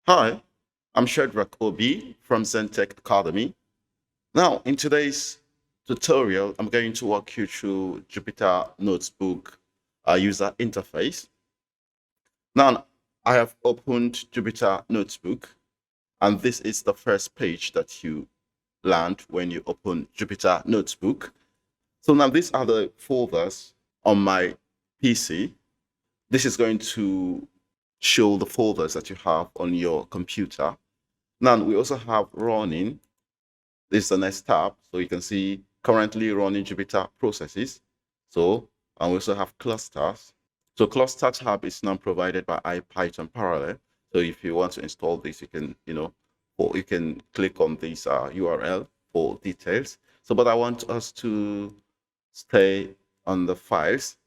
Hi, I'm Shadrach Obi from Zentech Academy. Now, in today's tutorial, I'm going to walk you through Jupyter Notebook user interface. Now, I have opened Jupyter Notebook, and this is the first page that you land when you open Jupyter Notebook. So now these are the folders on my PC. This is going to show the folders that you have on your computer. Now, we also have running. This is the next tab. So you can see currently running Jupyter processes. So, and we also have clusters. So cluster tab is now provided by IPython Parallel. So if you want to install this, you can, or you can click on this URL for details. So, but I want us to stay on the files.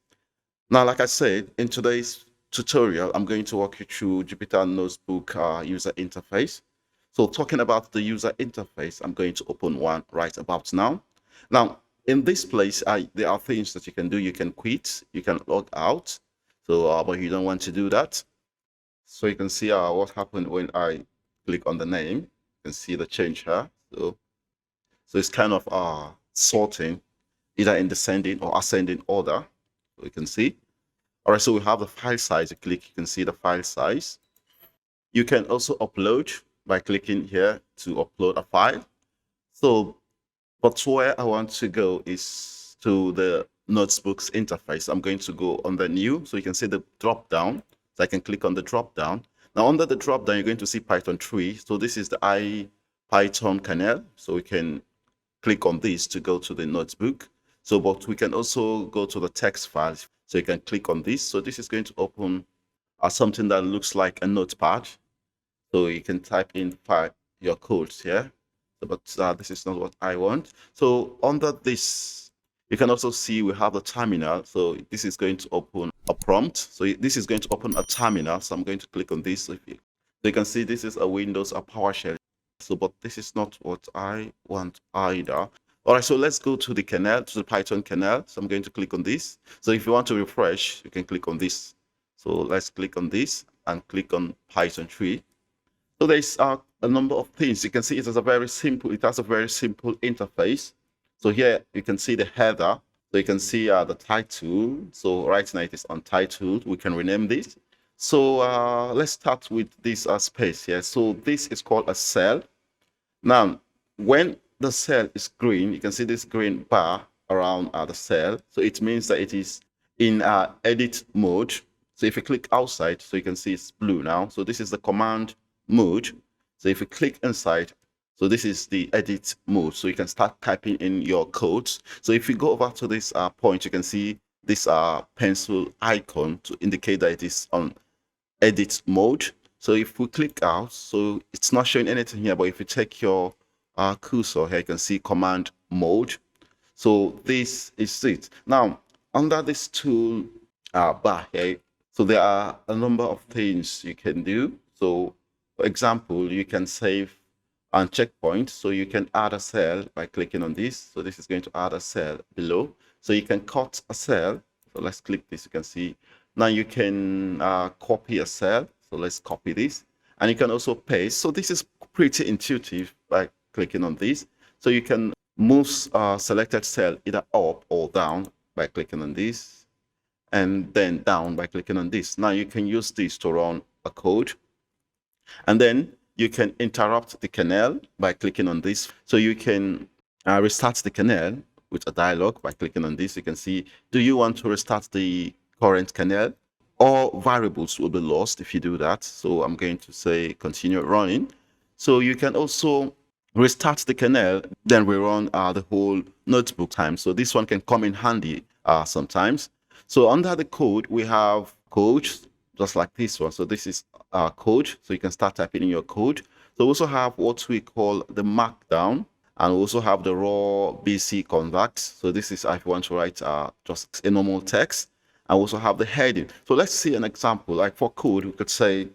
Now, like I said, in today's tutorial, I'm going to walk you through Jupyter Notebook user interface. So talking about the user interface, I'm going to open one right about now. Now, in this place, there are things that you can do. You can quit, you can log out. So, but you don't want to do that. So you can see what happened when I click on the name. You can see the change here. So it's kind of sorting either in descending or ascending order. So you can see. All right, so we have the file size. You click, you can see the file size. You can also upload by clicking here to upload a file. So, but where I want to go is to the notebooks interface. I'm going to go on the new, so you can see the drop down. So I can click on the drop down. Now under the drop down, you're going to see Python 3. So this is the IPython kernel. So we can click on this to go to the notebook. So, but we can also go to the text file. So you can click on this. So this is going to open something that looks like a notepad. So you can type in your codes here. But this is not what I want. So under this, you can also see we have the terminal. So this is going to open a prompt. So this is going to open a terminal. So I'm going to click on this. So you can see this is a Windows, a PowerShell. So, but this is not what I want either. All right, so let's go to the kernel, to the Python kernel. So I'm going to click on this. So if you want to refresh, you can click on this. So let's click on this and click on Python 3. So there's a number of things. You can see it has a very simple interface. So here you can see the header. So you can see the title. So right now it is untitled. We can rename this. So let's start with this space here. So this is called a cell. Now, when the cell is green, you can see this green bar around the cell. So it means that it is in edit mode. So if you click outside, so you can see it's blue now. So this is the command mode. So if you click inside, so this is the edit mode. So you can start typing in your codes. So if you go over to this point, you can see this pencil icon to indicate that it is on edit mode. So if we click out, so it's not showing anything here, but if you take your cursor here, you can see command mode. So this is it. Now, under this tool bar here, so there are a number of things you can do. So for example, you can save and checkpoint. So you can add a cell by clicking on this. So this is going to add a cell below. So you can cut a cell. So let's click this. You can see now you can copy a cell. So let's copy this. And you can also paste. So this is pretty intuitive by clicking on this. So you can move selected cell either up or down by clicking on this. And then down by clicking on this. Now you can use this to run a code. And then you can interrupt the kernel by clicking on this. So you can restart the kernel with a dialog by clicking on this. You can see, do you want to restart the current kernel? All variables will be lost if you do that. So I'm going to say continue running. So you can also restart the kernel, then rerun the whole notebook time. So this one can come in handy sometimes. So under the code, we have code just like this one. So this is code. So you can start typing in your code. So we also have what we call the markdown, and we also have the raw BC convert. So this is if you want to write just a normal text. And we also have the heading. So let's see an example. Like for code, we could say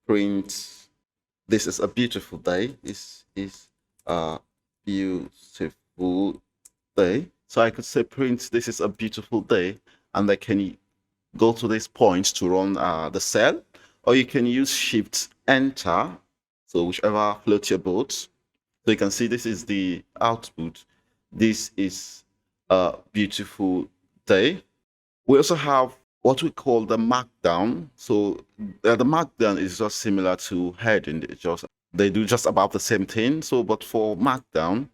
print, this is a beautiful day. This is a beautiful day. So I could say print, this is a beautiful day. And I can go to this point to run the cell. or you can use Shift Enter, so whichever floats your boat. So you can see this is the output. This is a beautiful day. We also have what we call the markdown. So the markdown is just similar to heading. They do just about the same thing. So, but for markdown,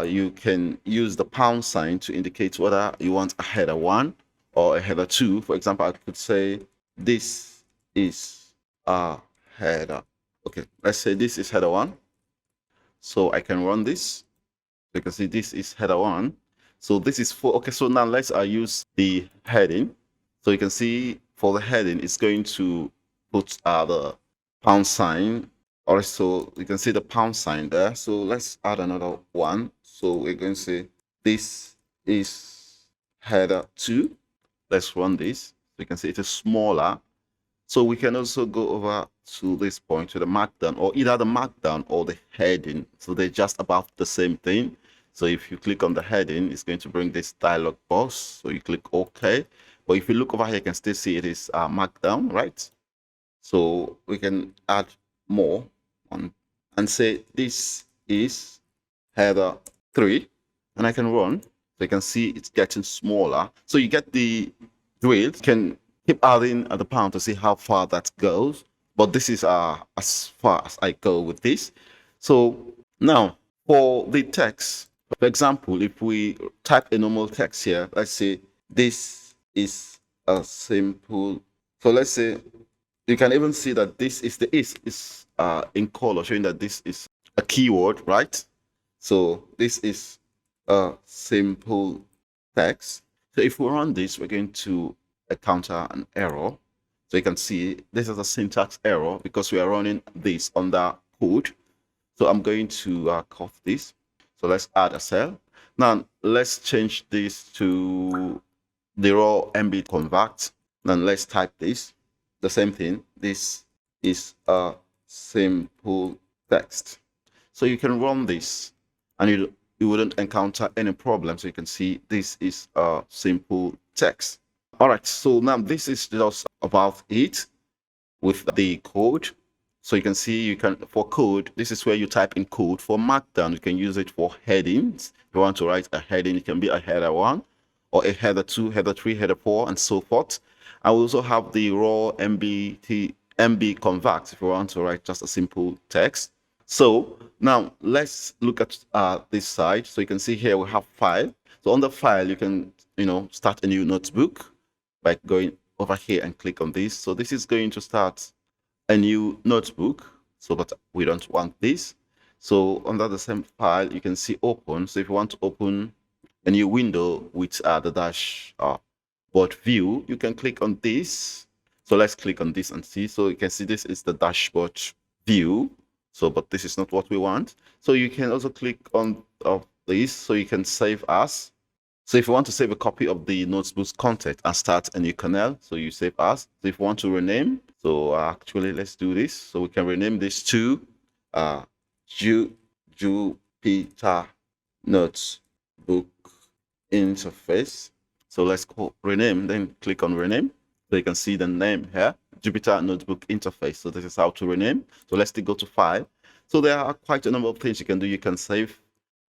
you can use the pound sign to indicate whether you want a header 1 or a header 2. For example, I could say this is a header. Okay, let's say this is header 1. So I can run this. You can see this is header 1. So this is for, okay, so now let's use the heading. So you can see for the heading, it's going to put the pound sign. Also, you can see the pound sign there. So let's add another one. So we're going to say this is header 2. Let's run this. So you can see it is smaller. So we can also go over to this point, to the markdown, or either the markdown or the heading. So they're just about the same thing. So if you click on the heading, it's going to bring this dialog box. So you click OK. But if you look over here, you can still see it is markdown, right? So we can add more on and say this is header 3. And I can run. So you can see it's getting smaller. So you get the drill. You can keep adding at the pound to see how far that goes. But this is as far as I go with this. So now for the text, for example, if we type a normal text here, let's say this is a simple. So let's say you can even see that this is the is in color, showing that this is a keyword, right? So this is a simple text. So if we run this, we're going to encounter an error. So you can see this is a syntax error because we are running this under code. So I'm going to copy this. So let's add a cell. Now let's change this to the raw MB convert. Then let's type this. The same thing. This is a simple text. So you can run this and you wouldn't encounter any problem. So you can see this is a simple text. All right, so now this is just about it with the code. So you can see you can, for code, this is where you type in code. For markdown, you can use it for headings. If you want to write a heading, it can be a header 1 or a header 2, header 3, header 4, and so forth. I will also have the raw MB convert if you want to write just a simple text. So now let's look at this side. So you can see here we have file. So on the file, you can start a new notebook by going over here and click on this. So this is going to start a new notebook. So but we don't want this. So under the same file, you can see open. So if you want to open a new window with the dashboard view, you can click on this. So let's click on this and see. So you can see this is the dashboard view. So, but this is not what we want. So you can also click on this so you can save as. So if you want to save a copy of the notebook's content and start a new kernel, so you save as. So if you want to rename, so actually let's do this. So we can rename this to Jupyter Notebook Interface. So let's rename, then click on rename. So you can see the name here, Jupyter Notebook Interface. So this is how to rename. So let's still go to file. So there are quite a number of things you can do. You can save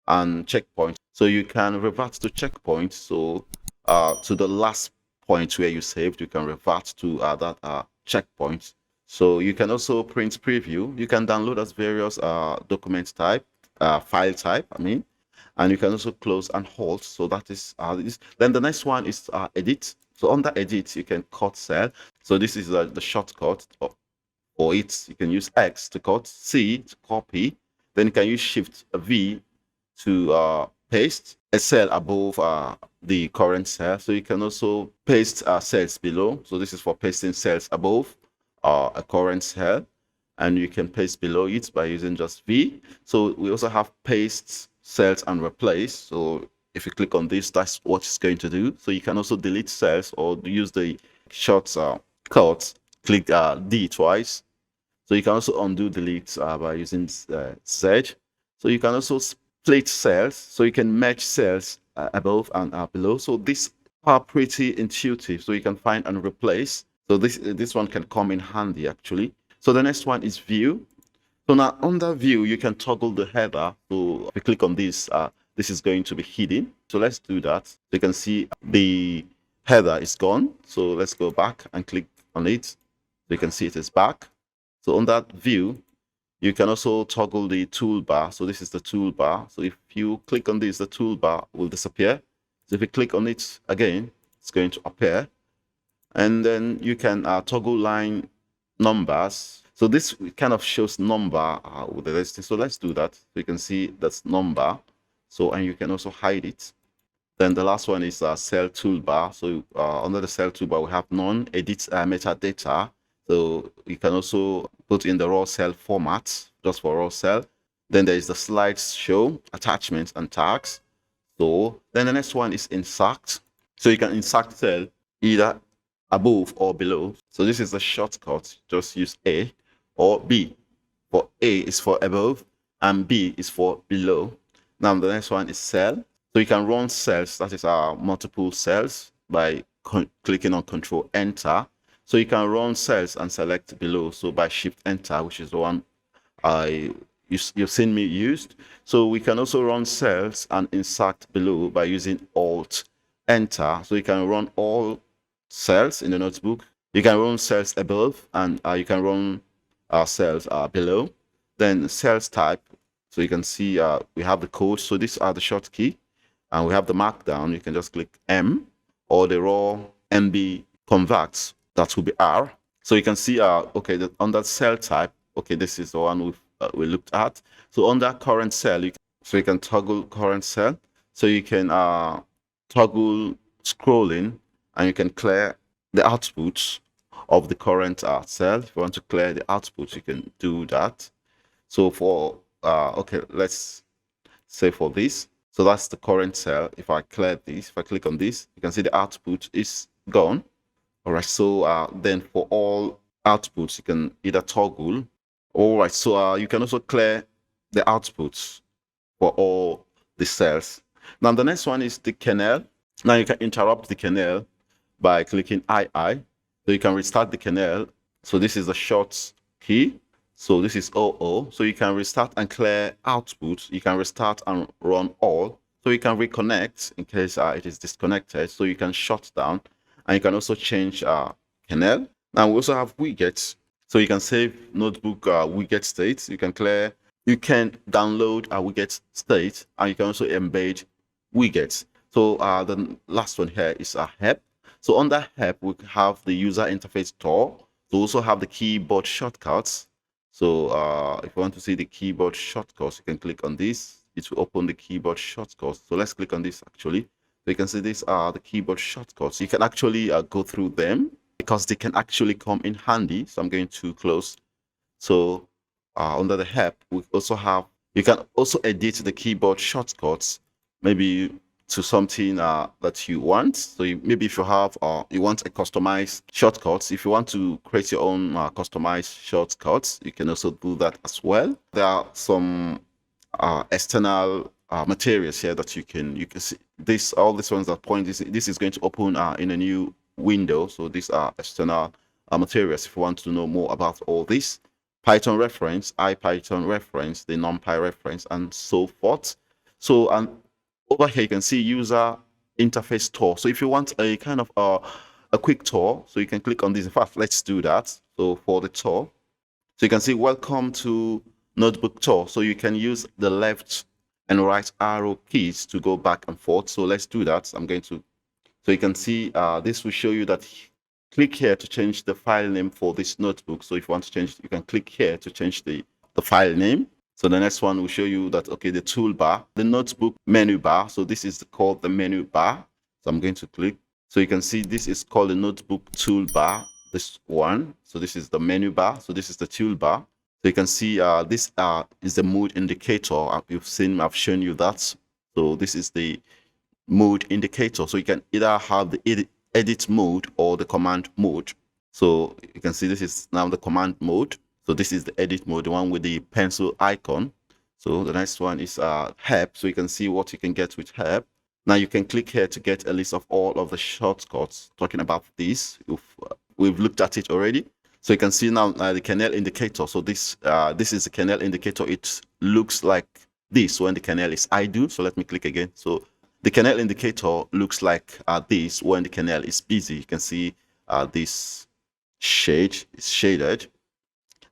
and checkpoint. So you can revert to checkpoint. So to the last point where you saved, you can revert to that checkpoint. So you can also print preview. You can download as various document type, file type, and you can also close and halt. So that is this. Then the next one is edit. So under edit, you can cut cell. So this is the shortcut for it. You can use X to cut, C to copy. Then you can use Shift V to paste a cell above the current cell. So you can also paste cells below. So this is for pasting cells above a current cell. And you can paste below it by using just V. So we also have paste cells and replace. So if you click on this, that's what it's going to do. So you can also delete cells or use the short cut, click D twice. So you can also undo delete by using Z. So you can also split cells. So you can merge cells above and below. So these are pretty intuitive. So you can find and replace. So this one can come in handy actually. So the next one is view. So now under view, you can toggle the header. So if you click on this, this is going to be hidden. So let's do that. So you can see the header is gone. So let's go back and click on it. So you can see it is back. So on that view, you can also toggle the toolbar. So this is the toolbar. So if you click on this, the toolbar will disappear. So if you click on it again, it's going to appear. And then you can toggle line numbers. So this kind of shows number with the listing. So let's do that. So you can see that's number. So, and you can also hide it. Then the last one is cell toolbar. So under the cell toolbar, we have non-edit metadata. So you can also put in the raw cell format just for raw cell. Then there is the slides show, attachments and tags. So then the next one is insert. So you can insert cell either above or below. So this is the shortcut. Just use A or B. For A is for above and B is for below. Now the next one is cell. So you can run cells, that is multiple cells, by clicking on Control Enter. So you can run cells and select below. So by Shift Enter, which is the one you've seen me used. So we can also run cells and insert below by using Alt Enter. So you can run all cells in the notebook. You can run cells above and you can run cells below. Then cells type. So you can see we have the code. So these are the short key. And we have the markdown. You can just click M, or the raw MB converts. That will be R. So you can see, okay, under cell type, okay, this is the one we looked at. So under current cell, you can toggle current cell. So you can toggle scrolling, and you can clear the outputs of the current cell. If you want to clear the outputs, you can do that. So for, okay, let's say for this. So that's the current cell. If I clear this, if I click on this, you can see the output is gone. All right, so then for all outputs, you can either toggle. All right, so you can also clear the outputs for all the cells. Now the next one is the kernel. Now you can interrupt the kernel by clicking II. So you can restart the kernel. So this is the short key. So this is OO. So you can restart and clear output. You can restart and run all. So you can reconnect in case it is disconnected. So you can shut down. And you can also change kernel. Now we also have widgets. So you can save notebook widget state. You can clear. You can download a widget state. And you can also embed widgets. So the last one here is a help. So under help, we have the user interface tool. We also have the keyboard shortcuts. So if you want to see the keyboard shortcuts, you can click on this. It will open the keyboard shortcuts. So let's click on this actually. So you can see these are the keyboard shortcuts. You can actually go through them because they can actually come in handy. So I'm going to close. So under the help, we also have, you can also edit the keyboard shortcuts, maybe to something that you want. So maybe if you have, you want a customized shortcuts, if you want to create your own customized shortcuts, you can also do that as well. There are some external materials here that you can see. All these ones that point, this is going to open in a new window. So these are external materials if you want to know more about all this. Python reference, IPython reference, the NumPy reference, and so forth. So over here, you can see user interface tour. So if you want a kind of a quick tour, so you can click on this. In fact, let's do that. So for the tour, so you can see welcome to notebook tour. So you can use the left and right arrow keys to go back and forth. So let's do that. I'm going to, so you can see this will show you that click here to change the file name for this notebook. So if you want to change, you can click here to change the file name. So the next one will show you that, okay, the toolbar, the notebook menu bar. So this is called the menu bar. So I'm going to click. So you can see this is called the notebook toolbar, this one. So this is the menu bar. So this is the toolbar. So you can see this is the mode indicator. I've shown you that. So this is the mode indicator. So you can either have the edit mode or the command mode. So you can see this is now the command mode. So this is the edit mode, the one with the pencil icon. So the next one is help. So you can see what you can get with help. Now you can click here to get a list of all of the shortcuts talking about this. we've looked at it already. So you can see now the kernel indicator. So this is the kernel indicator. It looks like this when the kernel is idle. So let me click again. So the kernel indicator looks like this when the kernel is busy. You can see this shade is shaded.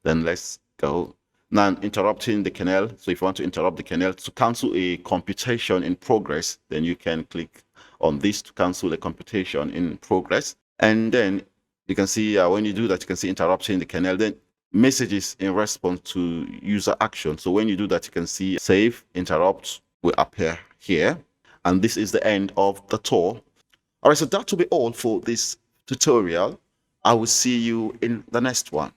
Then let's go. Now interrupting the kernel. So if you want to interrupt the kernel to cancel a computation in progress, then you can click on this to cancel a computation in progress. And then you can see when you do that, you can see interrupting the kernel. Then messages in response to user action. So when you do that, you can see save, interrupt will appear here. And this is the end of the tour. All right, so that will be all for this tutorial. I will see you in the next one.